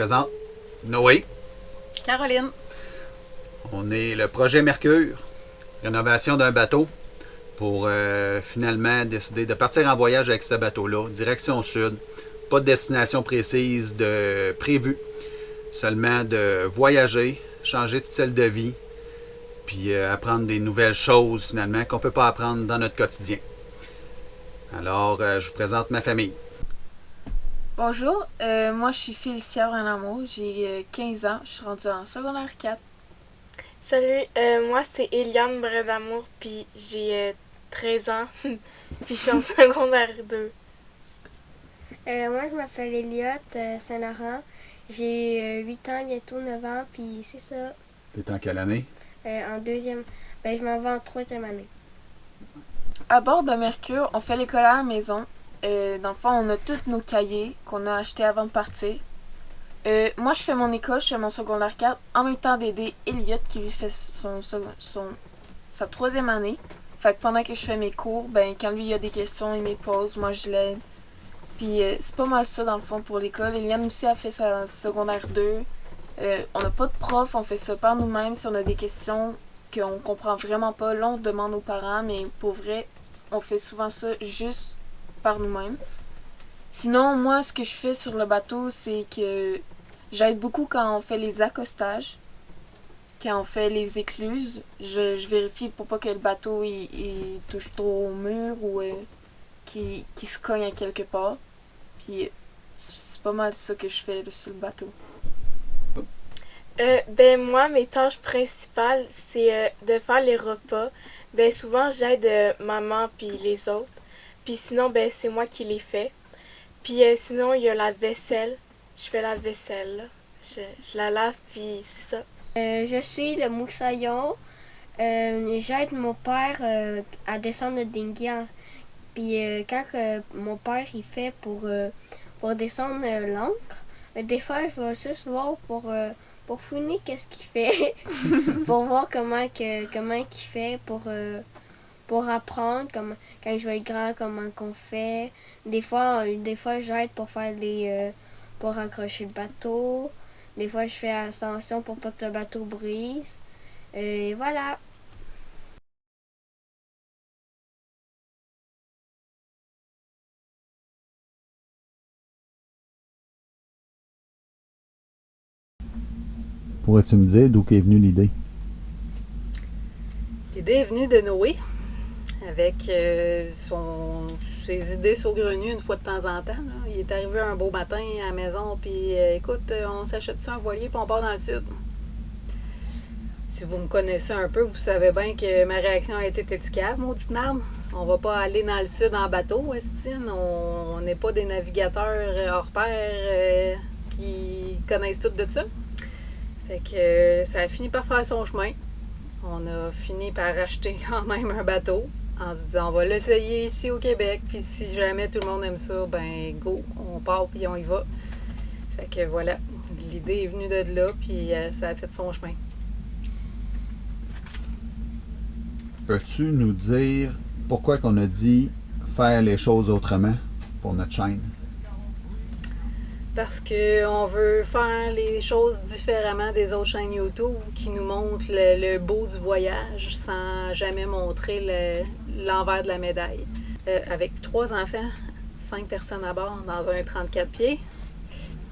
présente Noé. Caroline. On est le projet Mercure, rénovation d'un bateau pour finalement décider de partir en voyage avec ce bateau-là, direction sud. Pas de destination précise de prévue, seulement de voyager, changer de style de vie, puis apprendre des nouvelles choses finalement qu'on ne peut pas apprendre dans notre quotidien. Alors, je vous présente ma famille. Bonjour, moi je suis Félicia Branamour, j'ai 15 ans, je suis rendue en secondaire 4. Salut, moi c'est Eliane Branamour, puis j'ai 13 ans, puis je suis en secondaire 2. Moi je m'appelle Elliot Saint-Laurent, j'ai 8 ans, bientôt 9 ans, puis c'est ça. T'es en quelle année? En deuxième, je m'en vais en troisième année. À bord de Mercure, on fait l'école à la maison. Dans le fond, on a tous nos cahiers qu'on a achetés avant de partir. Moi, je fais mon école, je fais mon secondaire 4, en même temps d'aider Elliot qui lui fait sa troisième année. Fait que pendant que je fais mes cours, quand lui il a des questions, il me pose, moi je l'aide. Puis c'est pas mal ça dans le fond pour l'école. Eliane aussi a fait sa secondaire 2. On n'a pas de prof, on fait ça par nous-mêmes. Si on a des questions qu'on comprend vraiment pas, là on demande aux parents, mais pour vrai, on fait souvent ça juste par nous-mêmes. Sinon, moi, ce que je fais sur le bateau, c'est que j'aide beaucoup quand on fait les accostages, quand on fait les écluses. Je vérifie pour pas que le bateau il touche trop au mur ou qu'il se cogne à quelque part. Puis c'est pas mal ça que je fais là, sur le bateau. Moi, mes tâches principales, c'est de faire les repas. Souvent, j'aide maman puis les autres. Puis sinon, c'est moi qui les fais. Puis sinon, il y a la vaisselle. Je fais la vaisselle, là. Je la lave, puis c'est ça. Je suis le moussaillon. J'aide mon père à descendre le dinghy. Puis quand mon père il fait pour descendre l'ancre, des fois, je vais juste voir pour fouiner qu'est-ce qu'il fait. Pour voir comment qu'il fait pour apprendre quand je vais être grand comment qu'on fait. Des fois j'aide pour faire pour accrocher le bateau. Des fois je fais attention pour pas que le bateau brise. Et voilà. Pourrais-tu me dire d'où est venue l'idée? L'idée est venue de Noé, avec ses idées saugrenues une fois de temps en temps. Là. Il est arrivé un beau matin à la maison, puis écoute, on s'achète-tu un voilier, puis on part dans le sud. Si vous me connaissez un peu, vous savez bien que ma réaction a été éducable, maudite marde. On va pas aller dans le sud en bateau, Estine. On n'est pas des navigateurs hors pair qui connaissent tout de ça. Fait que ça a fini par faire son chemin. On a fini par acheter quand même un bateau en se disant on va l'essayer ici au Québec, puis si jamais tout le monde aime ça, go, on part puis on y va. Fait que voilà, l'idée est venue de là, puis ça a fait son chemin. Peux-tu nous dire pourquoi qu'on a dit faire les choses autrement pour notre chaîne? Parce qu'on veut faire les choses différemment des autres chaînes YouTube qui nous montrent le beau du voyage sans jamais montrer l'envers de la médaille. Avec 3 enfants, 5 personnes à bord dans un 34 pieds,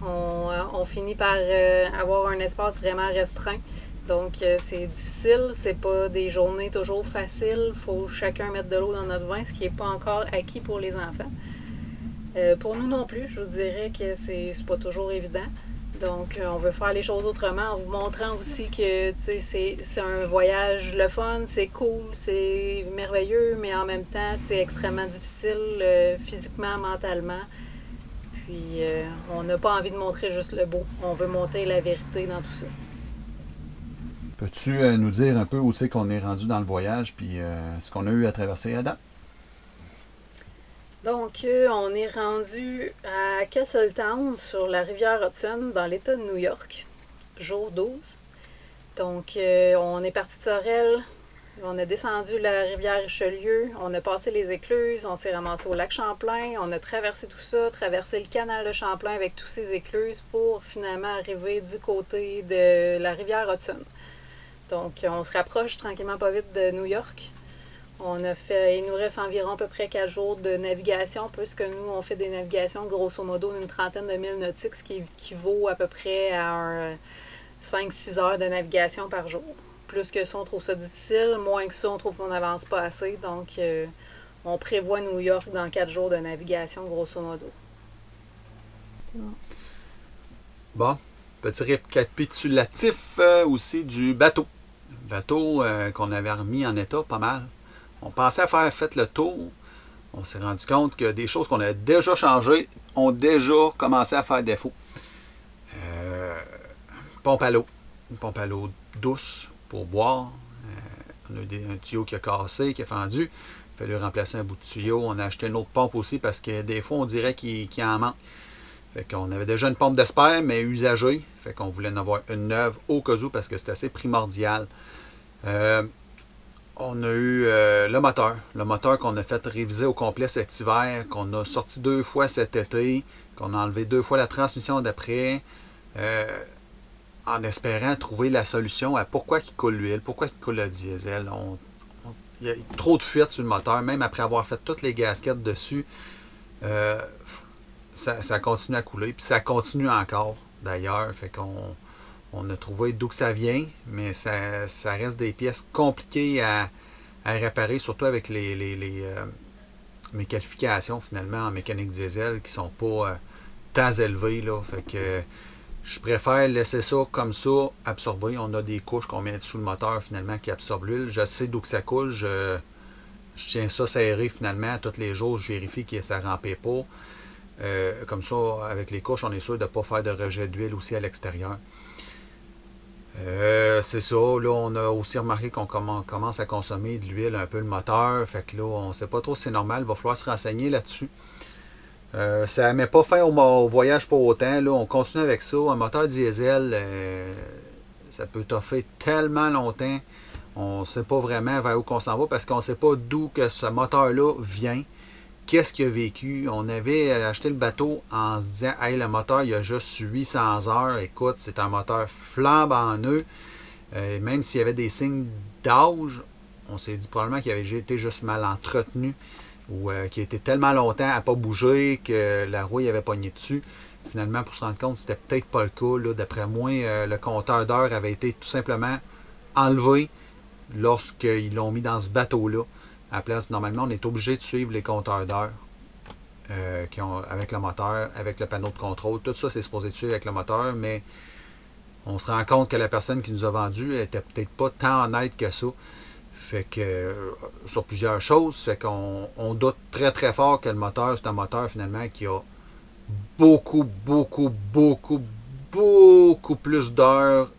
on finit par avoir un espace vraiment restreint. Donc c'est difficile, c'est pas des journées toujours faciles, il faut chacun mettre de l'eau dans notre vin, ce qui n'est pas encore acquis pour les enfants. Pour nous non plus, je vous dirais que c'est pas toujours évident. Donc, on veut faire les choses autrement en vous montrant aussi que c'est un voyage le fun, c'est cool, c'est merveilleux, mais en même temps, c'est extrêmement difficile physiquement, mentalement. Puis, on n'a pas envie de montrer juste le beau. On veut montrer la vérité dans tout ça. Peux-tu nous dire un peu où c'est qu'on est rendu dans le voyage puis ce qu'on a eu à traverser à date? Donc, on est rendu à Castletown, sur la rivière Hudson, dans l'État de New York, jour 12. Donc, on est parti de Sorel On a descendu la rivière Richelieu, on a passé les écluses, on s'est ramassé au lac Champlain, on a traversé tout ça, traversé le canal de Champlain avec tous ces écluses pour finalement arriver du côté de la rivière Hudson. Donc, on se rapproche tranquillement pas vite de New York. Il nous reste environ à peu près 4 jours de navigation, puisque nous, on fait des navigations grosso modo d'une trentaine de milles nautiques, ce qui équivaut à peu près à 5-6 heures de navigation par jour. Plus que ça, on trouve ça difficile. Moins que ça, on trouve qu'on n'avance pas assez. Donc, on prévoit New York dans 4 jours de navigation, grosso modo. C'est bon. Bon, petit récapitulatif aussi du bateau. Le bateau qu'on avait remis en état pas mal. On pensait à faire le tour. On s'est rendu compte que des choses qu'on avait déjà changées ont déjà commencé à faire défaut. Pompe à l'eau. Une pompe à l'eau douce pour boire. On a eu un tuyau qui a cassé, qui a fendu. Il a fallu remplacer un bout de tuyau. On a acheté une autre pompe aussi parce que des fois, on dirait qu'il en manque. Fait qu'on avait déjà une pompe d'espère, mais usagée. Fait qu'on voulait en avoir une neuve au cas où parce que c'est assez primordial. On a eu le moteur. Le moteur qu'on a fait réviser au complet cet hiver, qu'on a sorti 2 fois cet été, qu'on a enlevé 2 fois la transmission d'après, en espérant trouver la solution à pourquoi il coule l'huile, pourquoi il coule le diesel. Il y a trop de fuites sur le moteur, même après avoir fait toutes les gaskettes dessus. Ça continue à couler, puis ça continue encore d'ailleurs. Fait qu'on a trouvé d'où que ça vient, mais ça reste des pièces compliquées à réparer, surtout avec mes qualifications finalement en mécanique diesel qui sont pas tant élevées. Là. Fait que je préfère laisser ça comme ça, absorber. On a des couches qu'on met sous le moteur finalement qui absorbent l'huile. Je sais d'où que ça coule. Je tiens ça serré finalement tous les jours. Je vérifie que ça ne rampait pas. Comme ça, avec les couches, on est sûr de ne pas faire de rejet d'huile aussi à l'extérieur. C'est ça. Là, on a aussi remarqué qu'on commence à consommer de l'huile un peu le moteur. Fait que là, on ne sait pas trop si c'est normal. Il va falloir se renseigner là-dessus. Ça ne met pas fin au voyage pour autant. Là, on continue avec ça. Un moteur diesel, ça peut toffer tellement longtemps. On ne sait pas vraiment vers où on s'en va parce qu'on ne sait pas d'où que ce moteur-là vient. Qu'est-ce qu'il a vécu? On avait acheté le bateau en se disant « Hey, le moteur, il a juste 800 heures. Écoute, c'est un moteur flambant neuf. Même s'il y avait des signes d'âge, on s'est dit probablement qu'il avait été juste mal entretenu ou qu'il était tellement longtemps à ne pas bouger que la rouille avait pogné dessus. Finalement, pour se rendre compte, c'était peut-être pas le cas. D'après moi, le compteur d'heures avait été tout simplement enlevé lorsqu'ils l'ont mis dans ce bateau-là. À la place, normalement, on est obligé de suivre les compteurs d'heures avec le moteur, avec le panneau de contrôle. Tout ça, c'est supposé de suivre avec le moteur, mais on se rend compte que la personne qui nous a vendu n'était peut-être pas tant honnête que ça. Fait que sur plusieurs choses, fait qu'on doute très très fort que le moteur, c'est un moteur finalement qui a beaucoup plus d'heures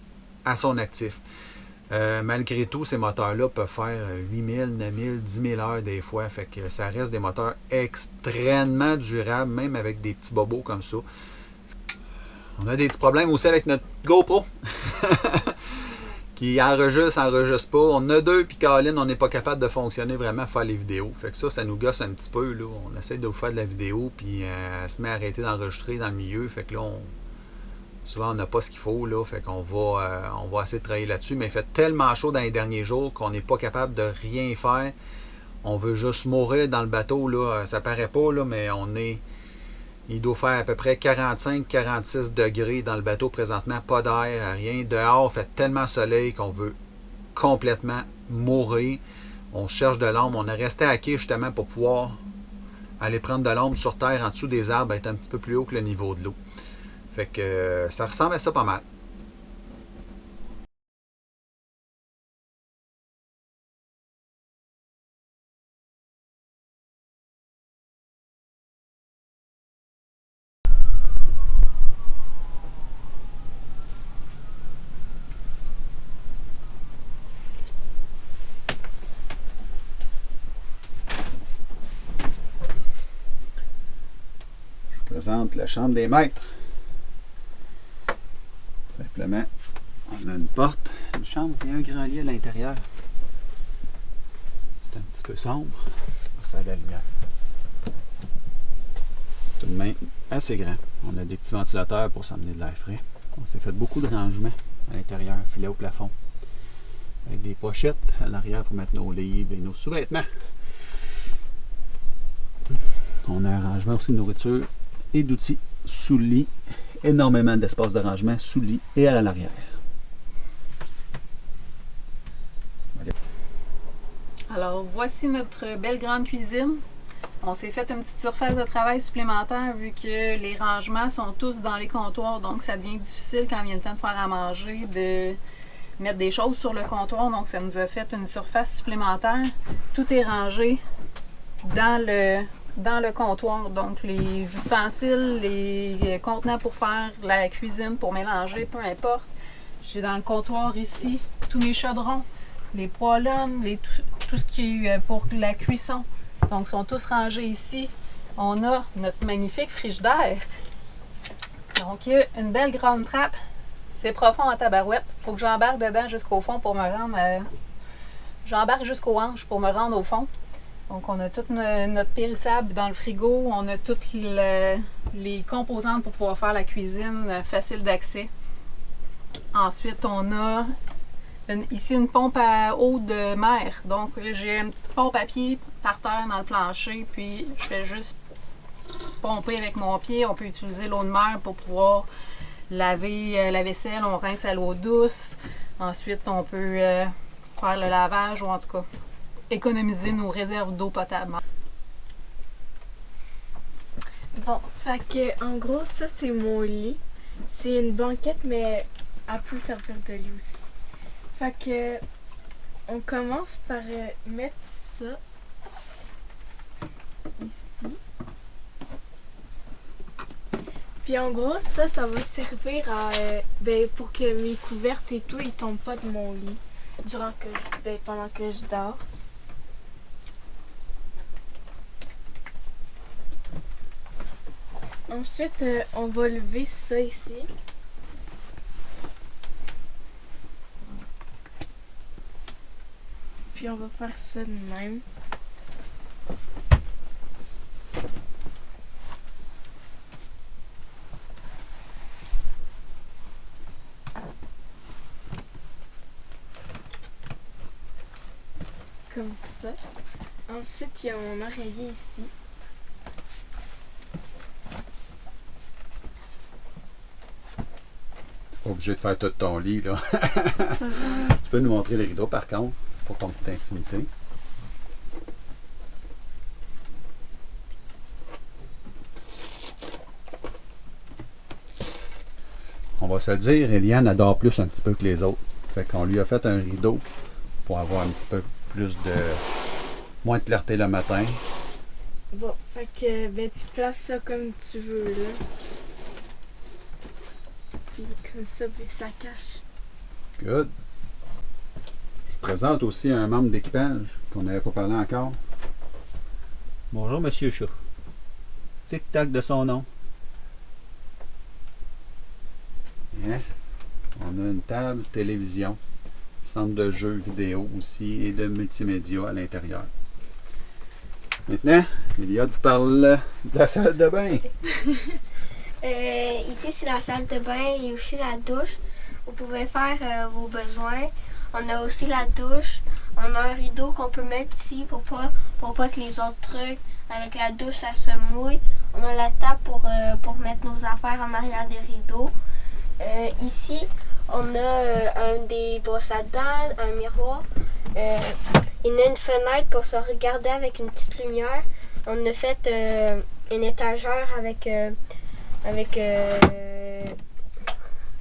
à son actif. Malgré tout, ces moteurs-là peuvent faire 8000, 9000, 10 000 heures des fois. Fait que ça reste des moteurs extrêmement durables, même avec des petits bobos comme ça. On a des petits problèmes aussi avec notre GoPro. Qui enregistre pas. On a 2, puis Caroline, on n'est pas capable de fonctionner vraiment, faire les vidéos. Fait que ça nous gosse un petit peu. Là. On essaie de vous faire de la vidéo, puis elle se met à arrêter d'enregistrer dans le milieu. Fait que là, souvent, on n'a pas ce qu'il faut. Là, fait qu'on va essayer de travailler là-dessus. Mais il fait tellement chaud dans les derniers jours qu'on n'est pas capable de rien faire. On veut juste mourir dans le bateau. Là. Ça paraît pas, là, mais il doit faire à peu près 45-46 degrés dans le bateau présentement. Pas d'air, rien. Dehors, il fait tellement soleil qu'on veut complètement mourir. On cherche de l'ombre. On est resté à quai justement pour pouvoir aller prendre de l'ombre sur terre en dessous des arbres, être un petit peu plus haut que le niveau de l'eau. Fait que ça ressemble à ça pas mal. Je vous présente la chambre des maîtres. Simplement, on a une porte, une chambre et un grand lit à l'intérieur. C'est un petit peu sombre. Ça a la lumière. Tout de même assez grand. On a des petits ventilateurs pour s'amener de l'air frais. On s'est fait beaucoup de rangements à l'intérieur, filets au plafond. Avec des pochettes à l'arrière pour mettre nos livres et nos sous-vêtements. On a un rangement aussi de nourriture et d'outils sous le lit. Énormément d'espace de rangement sous le lit et à l'arrière. Alors, voici notre belle grande cuisine. On s'est fait une petite surface de travail supplémentaire vu que les rangements sont tous dans les comptoirs. Donc, ça devient difficile quand vient le temps de faire à manger, de mettre des choses sur le comptoir. Donc, ça nous a fait une surface supplémentaire. Tout est rangé dans le comptoir. Donc, les ustensiles, les contenants pour faire la cuisine, pour mélanger, peu importe. J'ai dans le comptoir ici tous mes chaudrons, les poêlons, tout ce qui est pour la cuisson. Donc, sont tous rangés ici. On a notre magnifique frigidaire. Donc, il y a une belle grande trappe. C'est profond en tabarouette. Il faut que j'embarque dedans jusqu'au fond pour me rendre j'embarque jusqu'aux hanches pour me rendre au fond. Donc, on a tout notre périssable dans le frigo. On a toutes les composantes pour pouvoir faire la cuisine facile d'accès. Ensuite, on a ici une pompe à eau de mer. Donc, j'ai une petite pompe à pied par terre dans le plancher. Puis, je fais juste pomper avec mon pied. On peut utiliser l'eau de mer pour pouvoir laver la vaisselle. On rince à l'eau douce. Ensuite, on peut faire le lavage ou en tout cas économiser nos réserves d'eau potable. Bon, fait que en gros, ça c'est mon lit. C'est une banquette, mais elle peut servir de lit aussi. Fait que on commence par mettre ça ici. Puis en gros, ça va servir à pour que mes couvertes et tout, ils tombent pas de mon lit pendant que je dors. Ensuite, on va lever ça ici. Puis on va faire ça de même. Comme ça. Ensuite, il y a mon oreiller ici. Pas obligé de faire tout ton lit, là. Tu peux nous montrer les rideaux, par contre, pour ton petite intimité. On va se le dire, Eliane adore plus un petit peu que les autres. Fait qu'on lui a fait un rideau pour avoir un petit peu plus de... moins de clarté le matin. Bon, fait que tu places ça comme tu veux, là. Puis comme ça, ça cache. Good. Je présente aussi un membre d'équipage qu'on n'avait pas parlé encore. Bonjour, Monsieur Chat. Tic-tac de son nom. Hein? On a une table télévision, centre de jeux vidéo aussi et de multimédia à l'intérieur. Maintenant, Eliade vous parle de la salle de bain. Ici, c'est la salle de bain et aussi la douche. Vous pouvez faire vos besoins. On a aussi la douche. On a un rideau qu'on peut mettre ici pour pas que les autres trucs avec la douche, ça se mouille. On a la table pour mettre nos affaires en arrière des rideaux. Ici, on a des brosses à dents, un miroir. Il y a une fenêtre pour se regarder avec une petite lumière. On a fait une étagère avec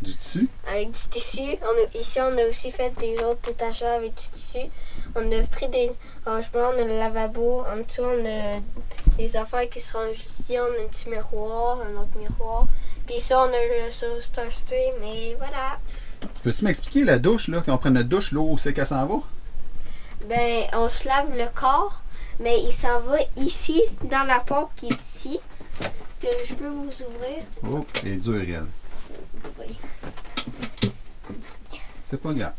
Du tissu? Avec du tissu. Ici, on a aussi fait des autres étagères avec du tissu. On a pris des rangements, on a le lavabo. En dessous, on a des affaires qui se rangent ici. On a un petit miroir, un autre miroir. Puis ça, on a le Starstream, et voilà. Peux-tu m'expliquer la douche, là, quand on prend notre douche, l'eau, où c'est qu'elle s'en va? Ben, on se lave le corps, mais il s'en va ici, dans la pompe qui est ici. Que je peux vous ouvrir. Oh, c'est dur, elle. Oui. C'est pas grave.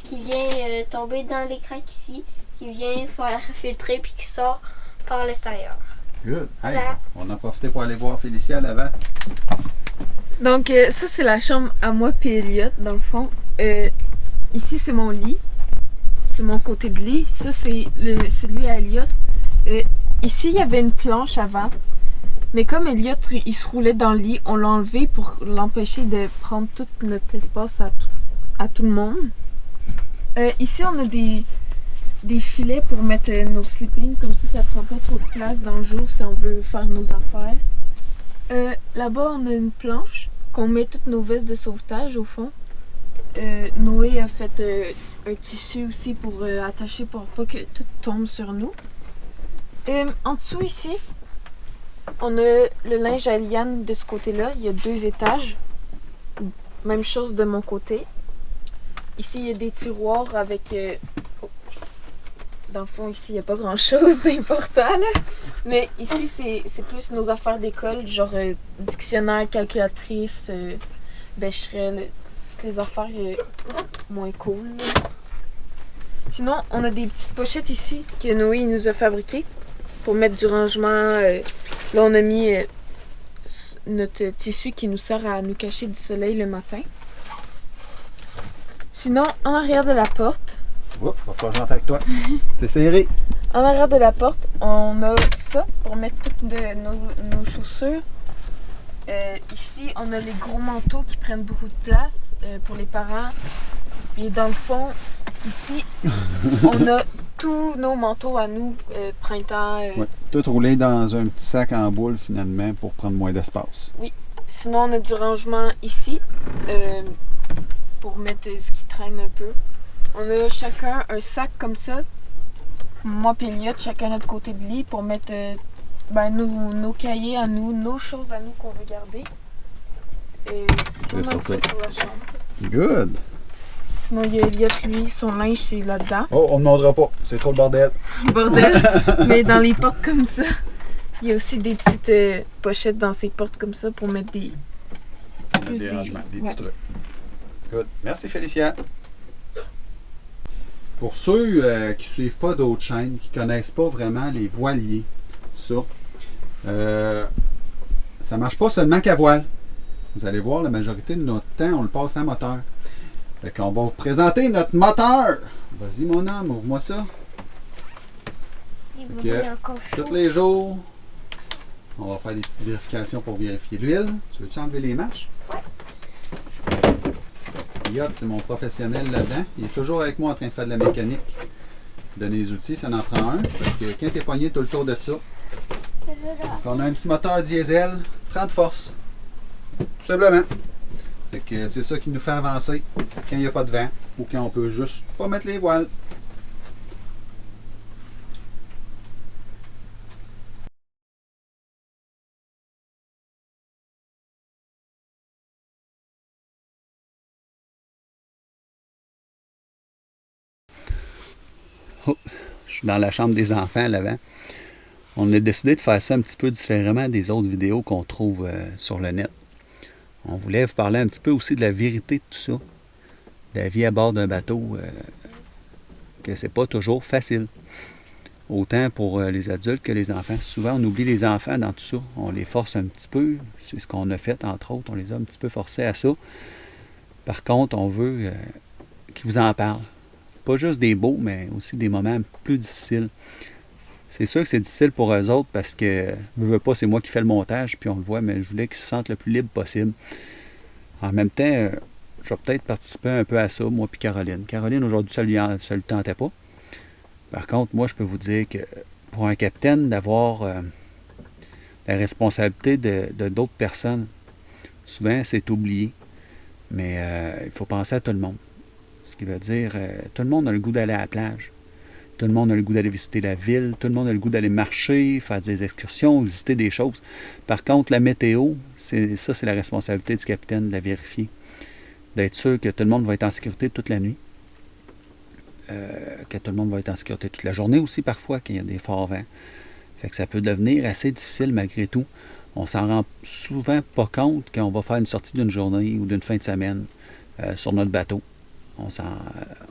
Qui vient tomber dans les craques ici, qui vient faire filtrer puis qui sort par l'extérieur. Good. Hey, Voilà. on a profité pour aller voir Félicia à l'avant. Donc, ça, c'est la chambre à moi et Elliot, dans le fond. Ici, c'est mon lit. C'est mon côté de lit. Ça, c'est celui à Elliot. Ici, il y avait une planche avant. Mais comme Elliot, il se roulait dans le lit, on l'a enlevé pour l'empêcher de prendre tout notre espace à tout le monde. Ici, on a des filets pour mettre nos sleeping. Comme ça prend pas trop de place dans le jour si on veut faire nos affaires. Là-bas, on a une planche qu'on met toutes nos vestes de sauvetage au fond. Noé a fait un tissu aussi pour attacher pour pas que tout tombe sur nous. En dessous ici, on a le linge à liane de ce côté-là. Il y a 2 étages. Même chose de mon côté. Ici, il y a des tiroirs avec... Dans le fond, ici, il n'y a pas grand-chose d'important, là. Mais ici, c'est plus nos affaires d'école, genre dictionnaire, calculatrice, bécherelle, toutes les affaires moins cool, là. Sinon, on a des petites pochettes ici que Noé il nous a fabriquées pour mettre du rangement. Là, on a mis notre tissu qui nous sert à nous cacher du soleil le matin. Sinon, en arrière de la porte, Oups, va falloir que j'entre avec toi. C'est serré. en arrière de la porte, on a ça pour mettre toutes nos chaussures. Ici, on a les gros manteaux qui prennent beaucoup de place pour les parents. Et dans le fond, ici, on a tous nos manteaux à nous, printemps. Ouais. Tout roulé dans un petit sac en boule finalement pour prendre moins d'espace. Sinon, on a du rangement ici pour mettre ce qui traîne un peu. On a chacun un sac comme ça. Moi et Elliot, chacun notre côté de lit pour mettre nos cahiers à nous, nos choses à nous qu'on veut garder. Et c'est pas mal ça pour la chambre. Good. Sinon, il y a Elliot, lui, son linge, c'est là-dedans. Oh, on ne demandera pas. C'est trop le bordel. Bordel. Mais dans les portes comme ça, il y a aussi des petites pochettes dans ces portes comme ça pour mettre des... Des rangements, des ouais. petits trucs. Good. Merci Félicia. Pour ceux qui ne suivent pas d'autres chaînes, qui ne connaissent pas vraiment les voiliers, tout ça, ça ne marche pas seulement qu'à voile. Vous allez voir, la majorité de notre temps, on le passe à moteur. Fait qu'on va vous présenter notre moteur. Vas-y mon homme, ouvre-moi ça. Il est encore chaud. Tous les jours, on va faire des petites vérifications pour vérifier l'huile. Tu veux-tu enlever les matchs? Elliot, c'est mon professionnel là-dedans. Il est toujours avec moi en train de faire de la mécanique. Donner les outils, ça en prend un. Parce que quand tu es pogné tout le tour de ça, on a un petit moteur diesel, 30 forces. Tout simplement. Fait que c'est ça qui nous fait avancer quand il n'y a pas de vent ou quand on peut juste pas mettre les voiles. Oh, je suis dans la chambre des enfants à l'avant. On a décidé de faire ça un petit peu différemment des autres vidéos qu'on trouve sur le net. On voulait vous parler un petit peu aussi de la vérité de tout ça. De la vie à bord d'un bateau, que c'est pas toujours facile. Autant pour les adultes que les enfants. Souvent, on oublie les enfants dans tout ça. On les force un petit peu. C'est ce qu'on a fait, entre autres. On les a un petit peu forcés à ça. Par contre, on veut qu'ils vous en parlent. Pas juste des beaux, mais aussi des moments plus difficiles. C'est sûr que c'est difficile pour eux autres parce que, je veux pas, c'est moi qui fais le montage, puis on le voit, mais je voulais qu'ils se sentent le plus libre possible. En même temps, je vais peut-être participer un peu à ça, moi puis Caroline. Caroline, aujourd'hui, ça lui tentait pas. Par contre, moi, je peux vous dire que pour un capitaine, d'avoir la responsabilité de d'autres personnes, souvent, c'est oublié. Mais il faut penser à tout le monde. Ce qui veut dire, tout le monde a le goût d'aller à la plage. Tout le monde a le goût d'aller visiter la ville. Tout le monde a le goût d'aller marcher, faire des excursions, visiter des choses. Par contre, la météo, c'est la responsabilité du capitaine de la vérifier. D'être sûr que tout le monde va être en sécurité toute la nuit. Que tout le monde va être en sécurité toute la journée aussi, parfois, quand il y a des forts vents. Fait que ça peut devenir assez difficile malgré tout. On s'en rend souvent pas compte quand on va faire une sortie d'une journée ou d'une fin de semaine sur notre bateau.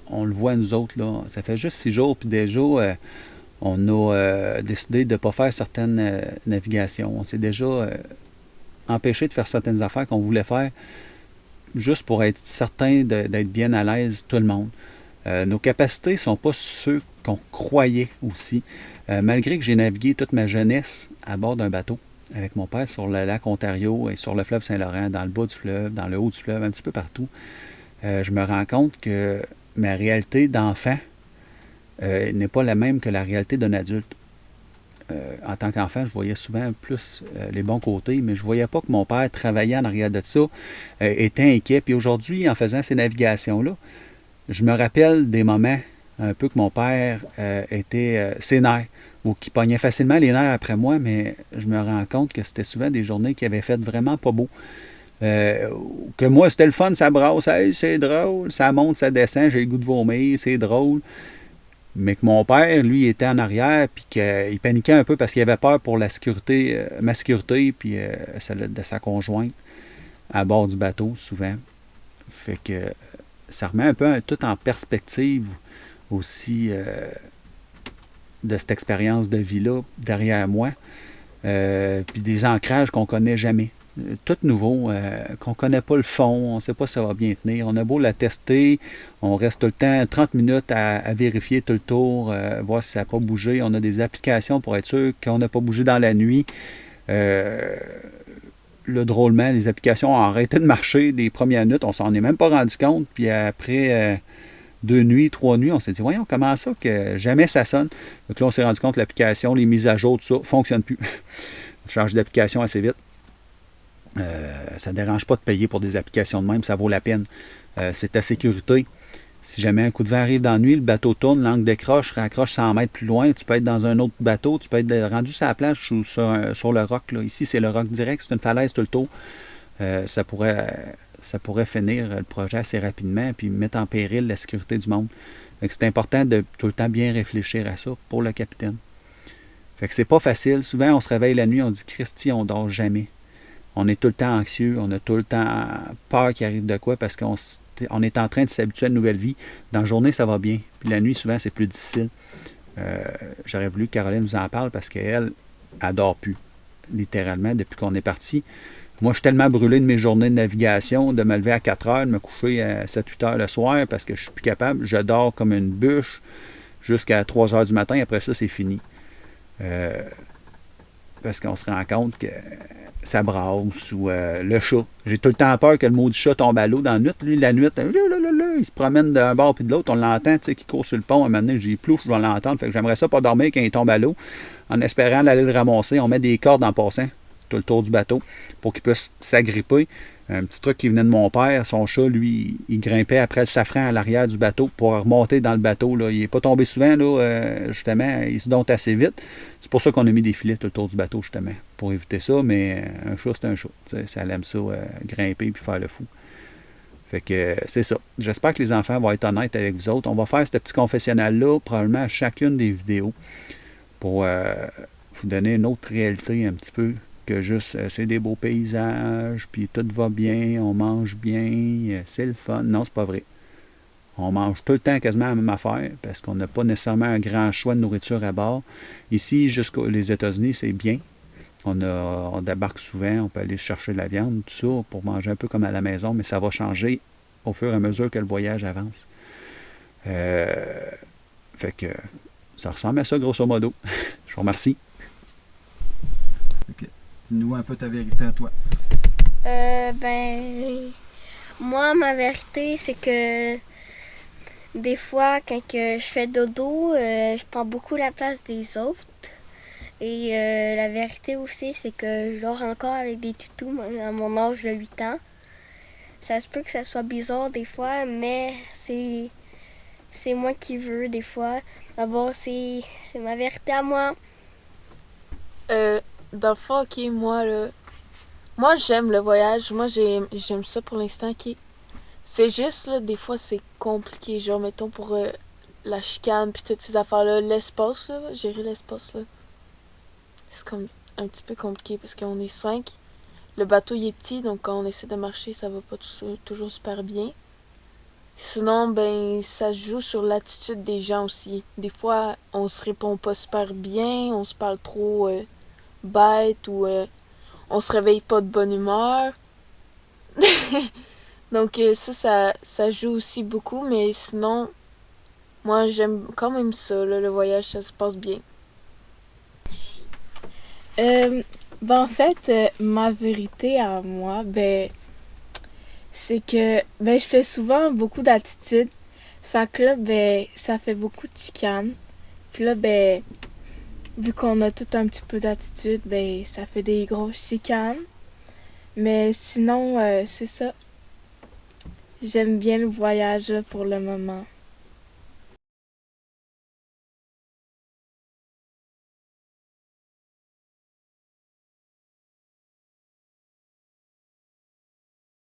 on le voit nous autres, là. Ça fait juste 6 jours, puis déjà, on a décidé de ne pas faire certaines navigations. On s'est déjà empêché de faire certaines affaires qu'on voulait faire juste pour être certain d'être bien à l'aise tout le monde. Nos capacités ne sont pas ceux qu'on croyait aussi. Malgré que j'ai navigué toute ma jeunesse à bord d'un bateau avec mon père sur le lac Ontario et sur le fleuve Saint-Laurent, dans le bas du fleuve, dans le haut du fleuve, un petit peu partout, je me rends compte que ma réalité d'enfant n'est pas la même que la réalité d'un adulte. En tant qu'enfant, je voyais souvent plus les bons côtés, mais je ne voyais pas que mon père travaillait en arrière de ça, était inquiet. Puis aujourd'hui, en faisant ces navigations-là, je me rappelle des moments un peu que mon père était sénère ou qui pognait facilement les nerfs après moi, mais je me rends compte que c'était souvent des journées qui avaient fait vraiment pas beau. Que moi, c'était le fun, ça brasse, hey, c'est drôle, ça monte, ça descend, j'ai le goût de vomir, c'est drôle. Mais que mon père, lui, était en arrière, puis qu'il paniquait un peu parce qu'il avait peur pour la sécurité, ma sécurité, puis celle de sa conjointe à bord du bateau, souvent. Fait que ça remet un peu tout en perspective aussi de cette expérience de vie-là derrière moi. Puis des ancrages qu'on ne connaît jamais. Tout nouveau, qu'on ne connaît pas le fond, on ne sait pas si ça va bien tenir. On a beau la tester, on reste tout le temps 30 minutes à vérifier tout le tour, voir si ça n'a pas bougé. On a des applications pour être sûr qu'on n'a pas bougé dans la nuit. Là, drôlement, les applications ont arrêté de marcher les premières minutes, on s'en est même pas rendu compte. Puis après 2 nuits, 3 nuits, on s'est dit, voyons, comment ça que jamais ça sonne? Donc là, on s'est rendu compte que l'application, les mises à jour, tout ça, ne fonctionne plus. On change d'application assez vite. Ça ne dérange pas de payer pour des applications de même, ça vaut la peine. C'est ta sécurité. Si jamais un coup de vent arrive dans la nuit, le bateau tourne, l'angle décroche, raccroche 100 mètres plus loin, tu peux être dans un autre bateau, tu peux être rendu sur la plage ou sur le roc. Là. Ici, c'est le roc direct, c'est une falaise tout le tour. Ça pourrait finir le projet assez rapidement et mettre en péril la sécurité du monde. C'est important de tout le temps bien réfléchir à ça pour le capitaine. Fait que c'est pas facile. Souvent, on se réveille la nuit, on dit « Christy, on dort jamais ». On est tout le temps anxieux, on a tout le temps peur qu'il arrive de quoi parce qu'on est en train de s'habituer à une nouvelle vie. Dans la journée, ça va bien. Puis la nuit, souvent, c'est plus difficile. J'aurais voulu que Caroline nous en parle parce qu'elle, elle dort plus, littéralement, depuis qu'on est parti. Moi, je suis tellement brûlé de mes journées de navigation, de me lever à 4 heures, de me coucher à 7-8 heures le soir parce que je suis plus capable. Je dors comme une bûche jusqu'à 3 heures du matin. Après ça, c'est fini. Parce qu'on se rend compte que ça brasse ou le chat. J'ai tout le temps peur que le maudit chat tombe à l'eau dans la nuit. Lui, la nuit, il se promène d'un bord puis de l'autre. On l'entend, tu sais, qui court sur le pont. À un moment donné, j'ai plouf, je vais l'entendre. Fait que j'aimerais ça pas dormir quand il tombe à l'eau. En espérant d'aller le ramasser, on met des cordes en passant tout le tour du bateau pour qu'il puisse s'agripper. Un petit truc qui venait de mon père, son chat, lui, il grimpait après le safran à l'arrière du bateau pour remonter dans le bateau. Là. Il n'est pas tombé souvent, là, justement, il se dompte assez vite. C'est pour ça qu'on a mis des filets tout le tour du bateau, justement, pour éviter ça, mais un chat, c'est un chat. Ça aime ça, grimper et faire le fou. Fait que c'est ça. J'espère que les enfants vont être honnêtes avec vous autres. On va faire ce petit confessionnal-là, probablement à chacune des vidéos, pour vous donner une autre réalité un petit peu que juste c'est des beaux paysages, puis tout va bien, on mange bien, c'est le fun. Non, c'est pas vrai. On mange tout le temps quasiment la même affaire parce qu'on n'a pas nécessairement un grand choix de nourriture à bord. Ici, jusqu'aux États-Unis, c'est bien. On débarque souvent, on peut aller chercher de la viande, tout ça, pour manger un peu comme à la maison, mais ça va changer au fur et à mesure que le voyage avance. Fait que ça ressemble à ça, grosso modo. Je vous remercie. Okay. Dis-nous un peu ta vérité à toi. Moi, ma vérité, c'est que des fois, quand que je fais dodo, je prends beaucoup la place des autres. Et la vérité aussi, c'est que je dors encore avec des toutous à mon âge de 8 ans. Ça se peut que ça soit bizarre des fois, mais c'est moi qui veux des fois. D'abord, c'est ma vérité à moi. Dans le fond, ok, moi j'aime le voyage, moi j'aime ça pour l'instant, ok. C'est juste, là, des fois c'est compliqué, genre mettons pour la chicane puis toutes ces affaires-là, l'espace, là, gérer l'espace, là. C'est comme un petit peu compliqué parce qu'on est 5. Le bateau il est petit, donc quand on essaie de marcher, ça va pas toujours super bien. Sinon, ben, ça se joue sur l'attitude des gens aussi. Des fois, on se répond pas super bien, on se parle trop bête ou on se réveille pas de bonne humeur. Donc ça joue aussi beaucoup, mais sinon, moi j'aime quand même ça, là, le voyage, ça se passe bien. En fait, ma vérité à moi, c'est que je fais souvent beaucoup d'attitudes. Fait que là, ça fait beaucoup de chicanes. Puis là, vu qu'on a tout un petit peu d'attitude, ça fait des grosses chicanes. Mais sinon, c'est ça. J'aime bien le voyage là, pour le moment.